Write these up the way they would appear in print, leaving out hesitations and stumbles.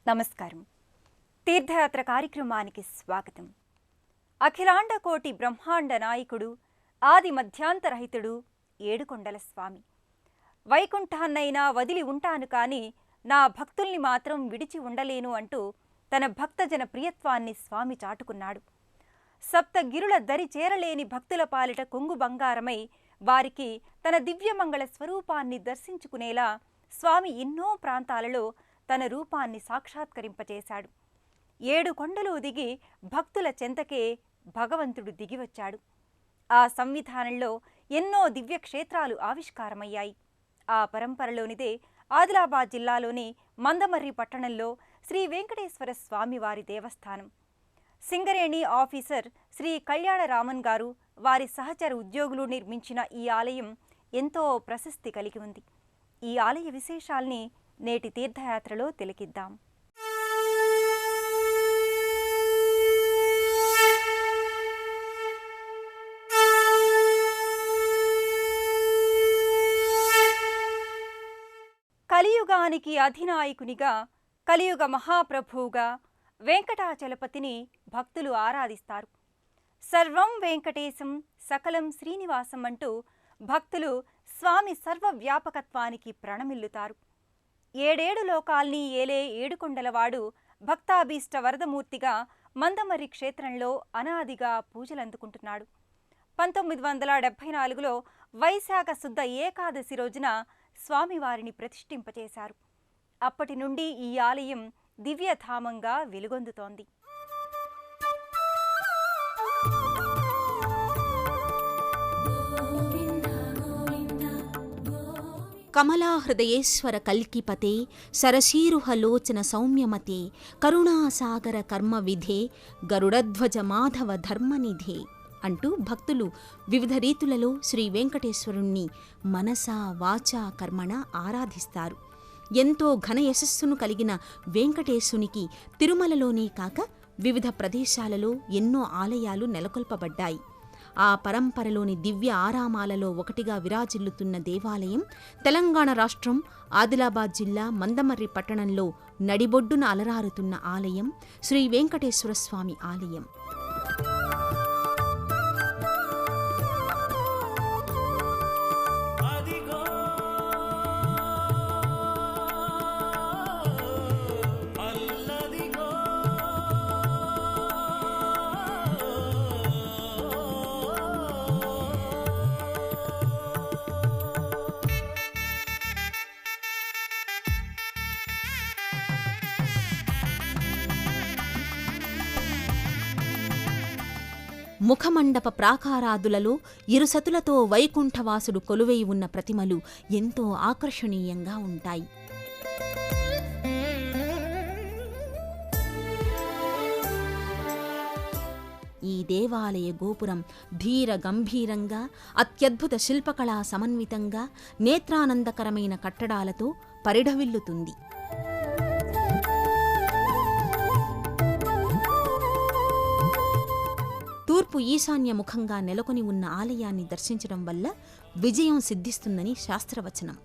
నమస్కారం. తీర్థయాత్ర కార్యక్రమానికి స్వాగతం. అఖిలాండ కోటి బ్రహ్మాండ నాయకుడు, ఆది మధ్యాంతరహితుడు ఏడుకొండల స్వామి. వైకుంఠాన్నైనా వదిలి ఉంటాను కానీ నా భక్తుల్ని మాత్రం విడిచి ఉండలేను అంటూ తన భక్తజన ప్రియత్వాన్ని స్వామి చాటుకున్నాడు. సప్తగిరుల దరి చేరలేని భక్తుల పాలిట కొంగు బంగారమై వారికి తన దివ్యమంగళ స్వరూపాన్ని దర్శించుకునేలా స్వామి ఎన్నో ప్రాంతాలలో తన రూపాన్ని సాక్షాత్కరింపచేశాడు. 7 కొండలు దిగి భక్తుల చెంతకే భగవంతుడు దిగివచ్చాడు. ఆ సంవిధానంలో ఎన్నో దివ్యక్షేత్రాలు ఆవిష్కారమయ్యాయి. ఆ పరంపరలోనిదే ఆదిలాబాద్ జిల్లాలోని మందమర్రి పట్టణంలో శ్రీ వెంకటేశ్వర స్వామివారి దేవస్థానం. సింగరేణి ఆఫీసర్ శ్రీ కళ్యాణరామన్ గారు, వారి సహచర ఉద్యోగులు నిర్మించిన ఈ ఆలయం ఎంతో ప్రశస్తి కలిగి ఉంది. ఈ ఆలయ విశేషాల్ని నేటి తీర్థయాత్రలో తిలకిద్దాం. కలియుగానికి అధినాయకునిగా, కలియుగ మహాప్రభువుగా వెంకటాచలపతిని భక్తులు ఆరాధిస్తారు. సర్వం వెంకటేశం సకలం శ్రీనివాసం అంటూ భక్తులు స్వామి సర్వవ్యాపకత్వానికి ప్రణమిల్లుతారు. 7 లోకాల్ని ఏలే ఏడుకొండలవాడు భక్తాభీష్ట వరదమూర్తిగా మందమర్రి క్షేత్రంలో అనాదిగా పూజలందుకుంటున్నాడు. 1974లో వైశాఖ శుద్ధ ఏకాదశి రోజున స్వామివారిని ప్రతిష్ఠింపచేశారు. అప్పటి నుండి ఈ ఆలయం దివ్యధామంగా వెలుగొందుతోంది. కమలాహృదయేశ్వర కల్కిపతే సరసీరుహలోచన సౌమ్యమతే కరుణాసాగర కర్మ విధే గరుడధ్వజ మాధవ ధర్మనిధే అంటూ భక్తులు వివిధ రీతులలో శ్రీ వెంకటేశ్వరుణ్ణి మనసా వాచా కర్మణ ఆరాధిస్తారు. ఎంతో ఘన యశస్సును కలిగిన వెంకటేశునికి తిరుమలలోనే కాక వివిధ ప్రదేశాలలో ఎన్నో ఆలయాలు నెలకొల్పబడ్డాయి. ఆ పరంపరలోని దివ్య ఆరామాలలో ఒకటిగా విరాజిల్లుతున్న దేవాలయం తెలంగాణ రాష్ట్రం ఆదిలాబాద్ జిల్లా మందమర్రి పట్టణంలో నడిబొడ్డున అలరారుతున్న ఆలయం శ్రీ వెంకటేశ్వర స్వామి ఆలయం. ముఖమండప ప్రాకారాదులలో ఇరుసతులతో వైకుంఠవాసుడు కొలువై ఉన్న ప్రతిమలు ఎంతో ఆకర్షణీయంగా ఉంటాయి. ఈ దేవాలయ గోపురం ధీర గంభీరంగా, అత్యద్భుత శిల్పకళా సమన్వితంగా, నేత్రానందకరమైన కట్టడాలతో పరిఢవిల్లుతుంది. తూర్పు ఈశాన్య ముఖంగా నెలకొని ఉన్న ఆలయాన్ని దర్శించడం వల్ల విజయం సిద్ధిస్తుందని శాస్త్రవచనం.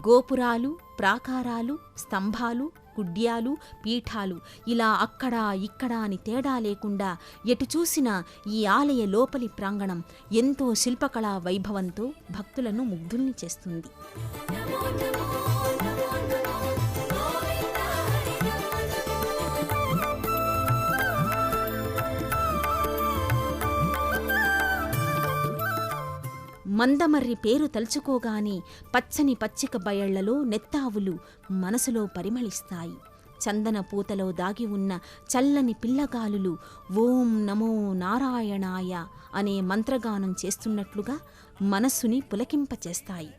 గోపురాలు, ప్రాకారాలు, స్తంభాలు, కుడ్యాలు, పీఠాలు ఇలా అక్కడా ఇక్కడా అని తేడా లేకుండా ఎటు చూసినా ఈ ఆలయ లోపలి ప్రాంగణం ఎంతో శిల్పకళా వైభవంతో భక్తులను ముగ్ధుల్ని చేస్తుంది. మందమర్రి పేరు తలుచుకోగానే పచ్చని పచ్చిక బయళ్లలో నెత్తావులు మనసులో పరిమళిస్తాయి. చందన పూతలో దాగి ఉన్న చల్లని పిల్లగాలులు ఓం నమో నారాయణాయ అనే మంత్రగానం చేస్తున్నట్లుగా మనస్సుని పులకింపచేస్తాయి.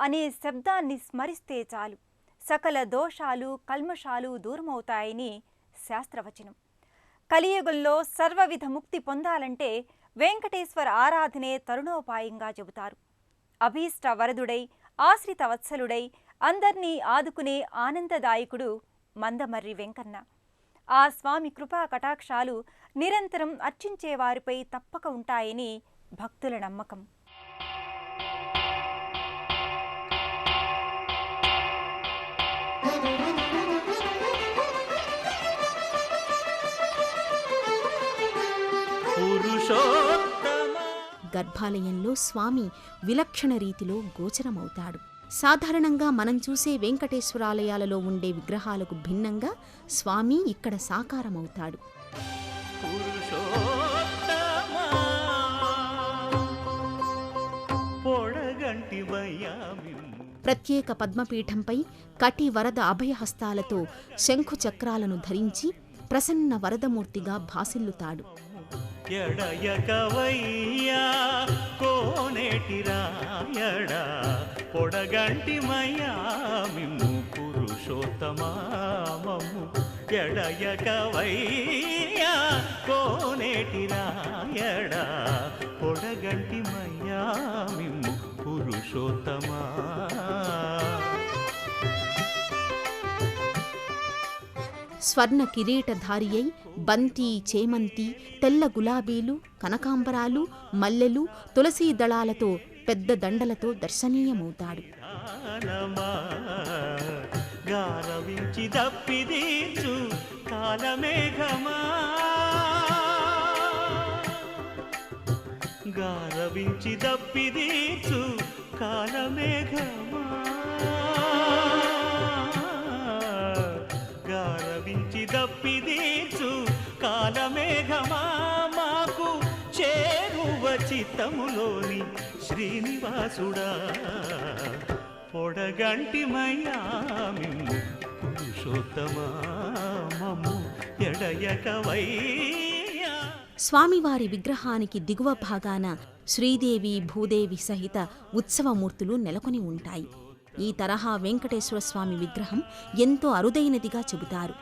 అనే శబ్దాన్ని స్మరిస్తే చాలు సకల దోషాలు కల్మషాలు దూరమవుతాయని శాస్త్రవచనం. కలియుగంలో సర్వవిధ ముక్తి పొందాలంటే వెంకటేశ్వర ఆరాధనే తరుణోపాయంగా చెబుతారు. అభీష్ట వరదుడై ఆశ్రిత వత్సలుడై అందర్నీ ఆదుకునే ఆనందదాయకుడు మందమర్రి వెంకన్న. ఆ స్వామి కృపా కటాక్షాలు నిరంతరం అర్చించే వారిపై తప్పక ఉంటాయని భక్తుల నమ్మకం. గర్భాలయంలో స్వామి విలక్షణ రీతిలో గోచరమవుతాడు. సాధారణంగా మనం చూసే వెంకటేశ్వరాలయాలలో ఉండే విగ్రహాలకు భిన్నంగా స్వామి ఇక్కడ సాకారమవుతాడు. ప్రత్యేక పద్మపీఠంపై కటి వరద అభయహస్తాలతో శంఖు చక్రాలను ధరించి ప్రసన్న వరదమూర్తిగా భాసిల్లుతాడు. ఎడయకవయ్యా కోనేటిరాయడా పొడగంటిమయ్యా మిమ్ము పురుషోత్తమామము. ఎడయకవయ్యా కోనేటిరాయడా పొడగంటిమయ్యా మిమ్ము పురుషోత్తమా. స్వర్ణ కిరీటధారి అయి బంతి చేమంతి తెల్ల గులాబీలు కనకాంబరాలు మల్లెలు తులసీ దళాలతో పెద్ద దండలతో దర్శనీయమవుతాడు. గారవించి దప్పిదీచు కాలమేఘమా, గారవించి దప్పిదీచు కాలమేఘమా, గారవించి దప్పిదీచు కాలమేఘమా. మాకు చేరువ చిత్తములోని శ్రీనివాసుడా పొడగంటిమయ్యా మిమ్ము పురుషోత్తమా మమ్ము ఎడయకవయ్యా. స్వామివారి విగ్రహానికి దిగువ భాగాన శ్రీదేవి భూదేవి సహిత ఉత్సవమూర్తులు నెలకొని ఉంటాయి. ఈ తరహా వెంకటేశ్వర స్వామి విగ్రహం ఎంతో అరుదైనదిగా చెబుతారు.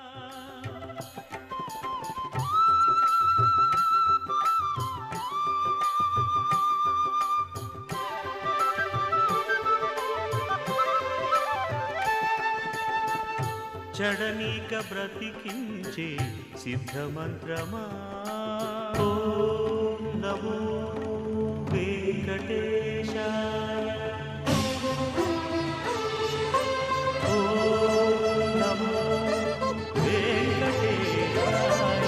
చడనీక బ్రతికించే సిద్ధమంత్రమా, ఓం నమో వెంకటేశాయ, ఓం నమో వెంకటేశాయ.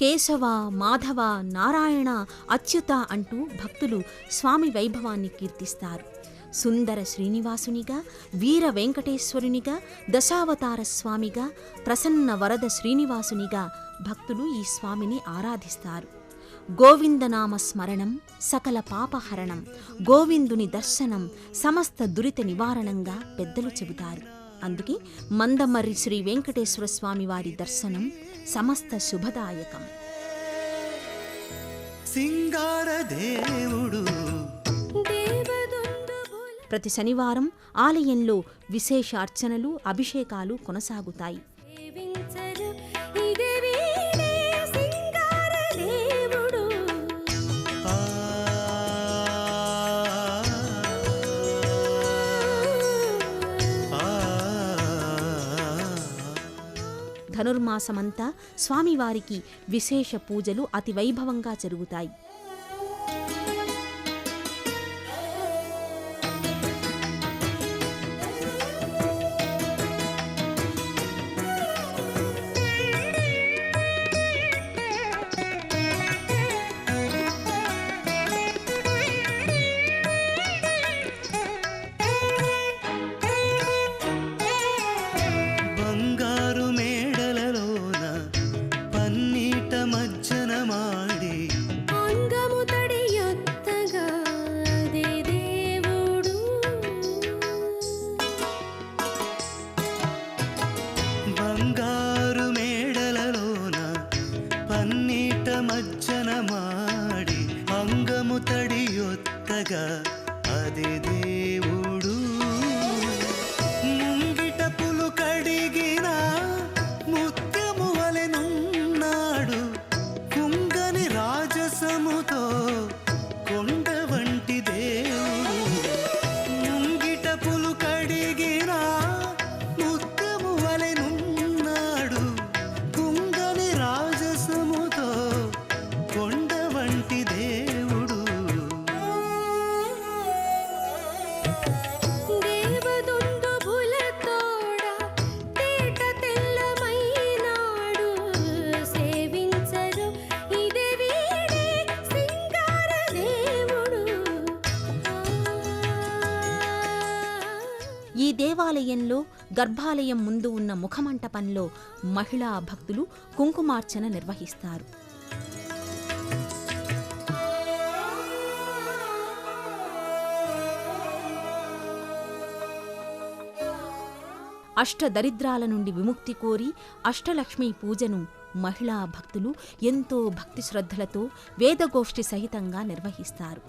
కేశవ మాధవ నారాయణ అచ్యుత అంటూ భక్తులు స్వామి వైభవాన్ని కీర్తిస్తారు. సుందర శ్రీనివాసునిగా వీర వెంకటేశ్వరునిగా దశావతార స్వామిగా ప్రసన్న వరద శ్రీనివాసునిగా భక్తులు ఈ స్వామిని ఆరాధిస్తారు. గోవిందనామ స్మరణం సకల పాపహరణం, గోవిందుని దర్శనం సమస్త దురిత నివారణంగా పెద్దలు చెబుతారు. అందుకే మందమర్రి శ్రీ వెంకటేశ్వర స్వామి వారి దర్శనం సమస్త శుభదాయకం. సింగార దేవుడు ప్రతి శనివారం ఆలయంలో విశేష అర్చనలు అభిషేకాలు కొనసాగుతాయి. ధనుర్మాసమంతా స్వామివారికి విశేష పూజలు అతి వైభవంగా జరుగుతాయి. మజ్జన మాడి దేవాలయంలో గర్భాలయం ముందు ఉన్న ముఖమంటపంలో మహిళా భక్తులు కుంకుమార్చన నిర్వహిస్తారు. అష్టదరిద్రాల నుండి విముక్తి కోరి అష్టలక్ష్మీ పూజను మహిళా భక్తులు ఎంతో భక్తి శ్రద్ధలతో వేదగోష్ఠి సహితంగా నిర్వహిస్తారు.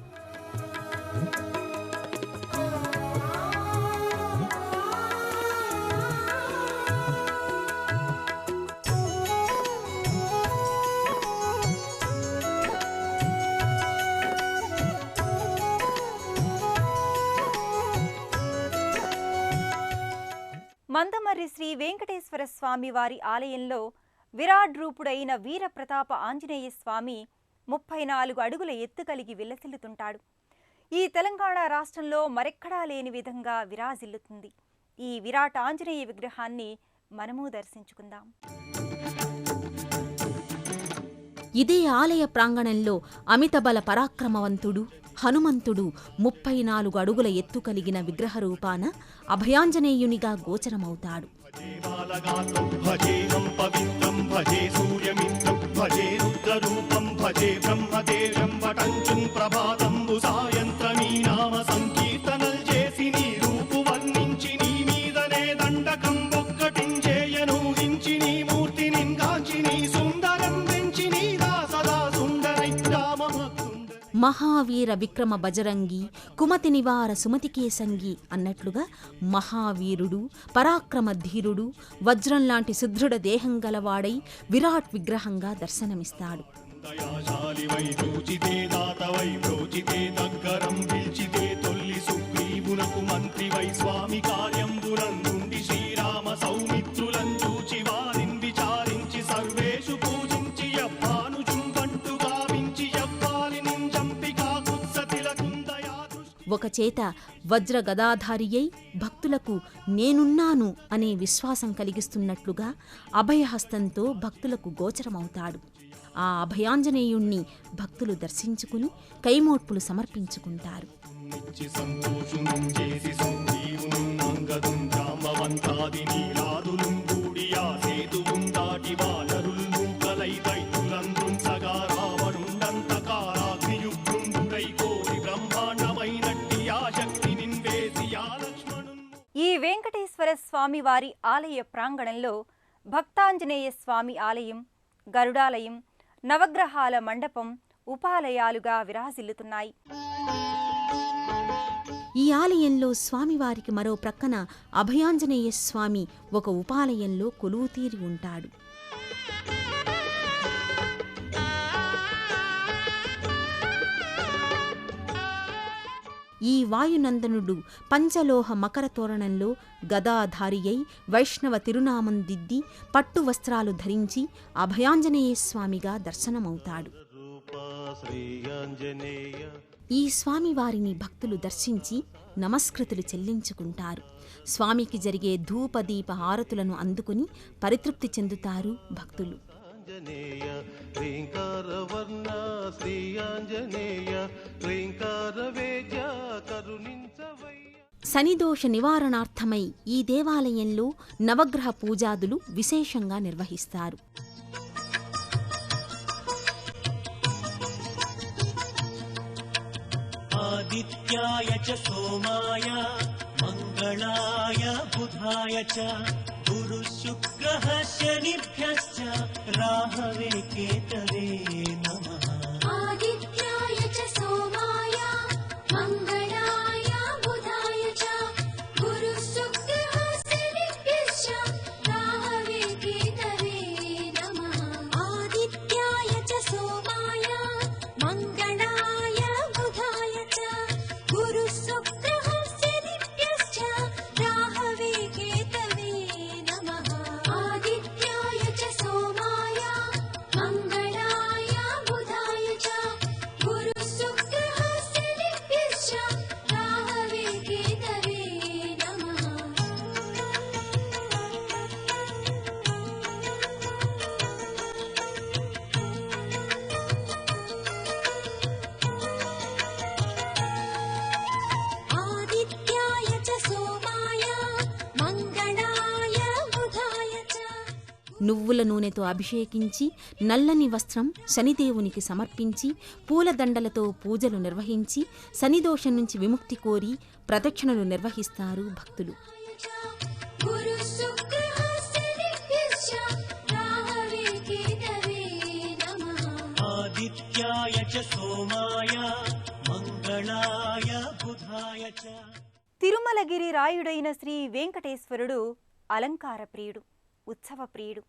మందమర్రి శ్రీ వెంకటేశ్వర స్వామి వారి ఆలయంలో విరాట్ రూపుడైన వీరప్రతాప ఆంజనేయ స్వామి 34 అడుగుల ఎత్తు కలిగి విలసిల్లుతుంటాడు. ఈ తెలంగాణ రాష్ట్రంలో మరెక్కడా లేని విధంగా విరాజిల్లుతుంది. ఈ విరాట్ ఆంజనేయ విగ్రహాన్ని మనము దర్శించుకుందాం. ఇదే ఆలయ ప్రాంగణంలో అమితబల పరాక్రమవంతుడు హనుమంతుడు 34 అడుగుల ఎత్తు కలిగిన విగ్రహ రూపాన అభయాంజనేయునిగా గోచరమవుతాడు. మహావీర విక్రమ బజరంగి కుమతి నివార సుమతికేసంగి అన్నట్లుగా మహావీరుడు పరాక్రమధీరుడు వజ్రంలాంటి సుదృఢ దేహం గలవాడై విరాట్ విగ్రహంగా దర్శనమిస్తాడు. ఒక చేత వజ్ర గదాధారియై భక్తులకు నేనున్నాను అనే విశ్వాసం కలిగిస్తున్నట్లుగా అభయహస్తంతో భక్తులకు గోచరమవుతాడు. ఆ అభయాంజనేయుణ్ణి భక్తులు దర్శించుకుని కైమోడ్పులు సమర్పించుకుంటారు. ఈ వెంకటేశ్వర స్వామి వారి ఆలయ ప్రాంగణంలో భక్తాంజనేయ స్వామి ఆలయం, గరుడాలయం, నవగ్రహాల మండపం ఉపాలయాలుగా విరాజిల్లుతున్నాయి. ఈ ఆలయంలో స్వామివారికి మరో ప్రక్కన అభయాంజనేయ స్వామి ఒక ఉపాలయంలో కొలువుతీరి ఉంటాడు. ఈ వాయునందనుడు పంచలోహ మకర తోరణంలో గదాధారియై వైష్ణవ తిరునామం దిద్ది పట్టు వస్త్రాలు ధరించి అభయాంజనేయ స్వామిగా దర్శనమవుతాడు. ఈ స్వామివారిని భక్తులు దర్శించి నమస్కృతులు చెల్లించుకుంటారు. స్వామికి జరిగే ధూపదీప హారతులను అందుకుని పరితృప్తి చెందుతారు భక్తులు. శనిదోష నివారణార్థమై ఈ దేవాలయంలో నవగ్రహ పూజాదులు విశేషంగా నిర్వహిస్తారు. ఆదిత్యాయ చ సోమాయ మంగళాయ బుధాయ చ గురు శుక్రః శనిభ్యశ్చ రాహవే కేతవే నమః. ఆదిత్యాయ చ సోమాయ మంగళాయ బుధాయ చ గురు శుక్రః శనిభ్యశ్చ రాహవే కేతవే నమః. ఆదిత్యాయ చ సోమాయ మంగళాయ బుధాయ చ గురు శుక్రః శనిభ్యశ్చ రాహవే కేతవే నమః. ఆదిత్యాయ చ సోమాయ మంగళాయ బుధాయ చ గురు శుక్రః శనిభ్యశ్చ मङ्गलाय बुधाय च నువ్వుల నూనెతో అభిషేకించి నల్లని వస్త్రం శనిదేవునికి సమర్పించి పూలదండలతో పూజలు నిర్వహించి శనిదోషం నుంచి విముక్తి కోరి ప్రదక్షిణలు నిర్వహిస్తారు భక్తులు. गुरुशुक्रशनिभ्यश्च राहवे केतवे नमः आदित्याय च सोमाय मङ्गलाय बुधाय च తిరుమలగిరి రాయుడైన శ్రీ వెంకటేశ్వరుడు అలంకార ప్రియుడు, ఉత్సవ ప్రియుడు.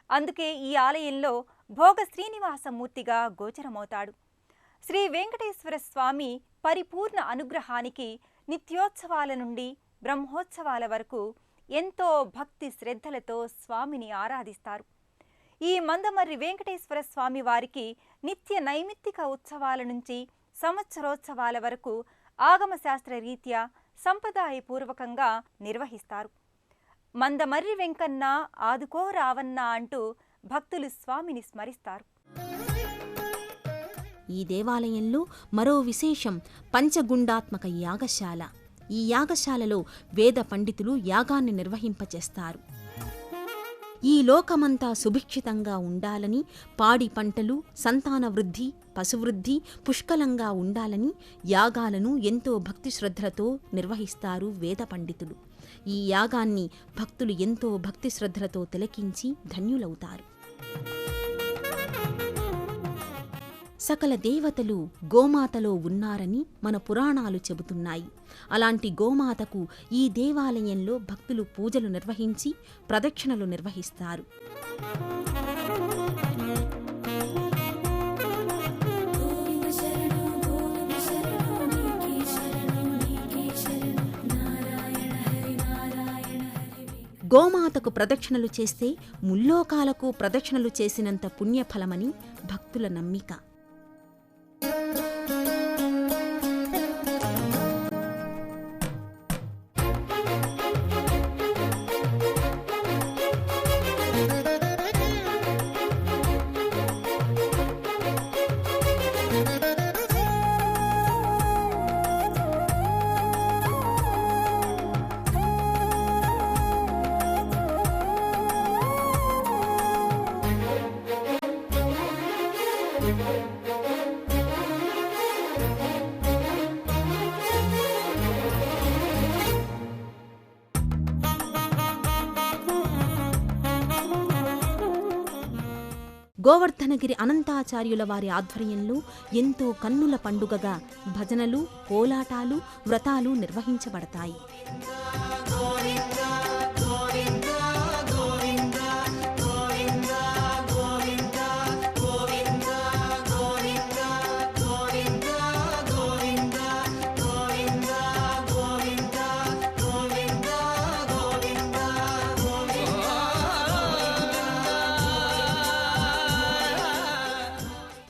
అందుకే ఈ ఆలయంలో భోగ శ్రీనివాసమూర్తిగా గోచరమవుతాడు. శ్రీ వెంకటేశ్వర స్వామి పరిపూర్ణ అనుగ్రహానికి నిత్యోత్సవాల నుండి బ్రహ్మోత్సవాల వరకు ఎంతో భక్తి శ్రద్ధలతో స్వామిని ఆరాధిస్తారు. ఈ మందమర్రి వెంకటేశ్వర స్వామి వారికి నిత్య నైమిత్తిక ఉత్సవాల నుంచి సంవత్సరోత్సవాల వరకు ఆగమశాస్త్ర రీత్యా సంప్రదాయపూర్వకంగా నిర్వహిస్తారు. మందమర్రి వెంకన్న ఆదుకో రావన్న అంటూ భక్తులు స్వామిని స్మరిస్తారు. ఈ దేవాలయంలో మరో విశేషం పంచగుండాత్మక యాగశాల. ఈ యాగశాలలో వేద పండితులు యాగాన్ని నిర్వహింపచేస్తారు. ఈ లోకమంతా సుభిక్షితంగా ఉండాలని, పాడి పంటలు, సంతాన వృద్ధి, పశువృద్ధి పుష్కలంగా ఉండాలని యాగాలను ఎంతో భక్తి శ్రద్ధలతో నిర్వహిస్తారు వేద పండితులు. ఈ యాగాన్ని భక్తులు ఎంతో భక్తి శ్రద్ధలతో తిలకించి ధన్యులవుతారు. సకల దేవతలు గోమాతలో ఉన్నారని మన పురాణాలు చెబుతున్నాయి. అలాంటి గోమాతకు ఈ దేవాలయంలో భక్తులు పూజలు నిర్వహించి ప్రదక్షిణలు నిర్వహిస్తారు. గోమాతకు ప్రదక్షిణలు చేస్తే ముల్లోకాలకు ప్రదక్షిణలు చేసినంత పుణ్యఫలమని భక్తుల నమ్మిక. గోవర్ధనగిరి అనంతాచార్యుల వారి ఆధ్వర్యంలో ఎంతో కన్నుల పండుగగా భజనలు, కోలాటాలు, వ్రతాలు నిర్వహించబడతాయి.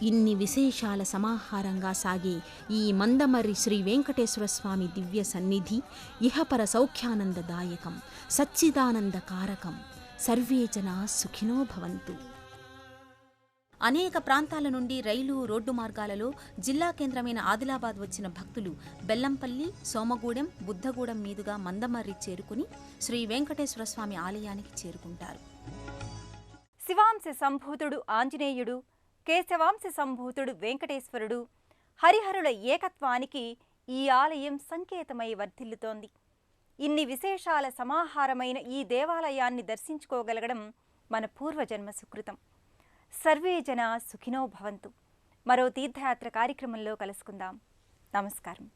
ఇన్ని విశేషాల సమాహారంగా సాగే ఈ మందమర్రి శ్రీ వెంకటేశ్వర స్వామి దివ్య సన్నిధి ఇహపర సౌఖ్యానందదాయకం, సచ్చిదానందకారకం. సర్వే జనా సుఖినో భవంతు. అనేక ప్రాంతాల నుండి రైలు, రోడ్డు మార్గాలలో జిల్లా కేంద్రమైన ఆదిలాబాద్ వచ్చిన భక్తులు బెల్లంపల్లి, సోమగూడెం, బుద్ధగూడెం మీదుగా మందమర్రి చేరుకుని శ్రీ వెంకటేశ్వర స్వామి ఆలయానికి చేరుకుంటారు. శివాంశ సంభూతుడు ఆంజనేయుడు, కేశవాంశ సంభూతుడు వెంకటేశ్వరుడు, హరిహరుల ఏకత్వానికి ఈ ఆలయం సంకేతమై వర్ధిల్లుతోంది. ఇన్ని విశేషాల సమాహారమైన ఈ దేవాలయాన్ని దర్శించుకోగలగడం మన పూర్వజన్మ సుకృతం. సర్వే జనా సుఖినో భవంతు. మరో తీర్థయాత్ర కార్యక్రమంలో కలుసుకుందాం. నమస్కారం.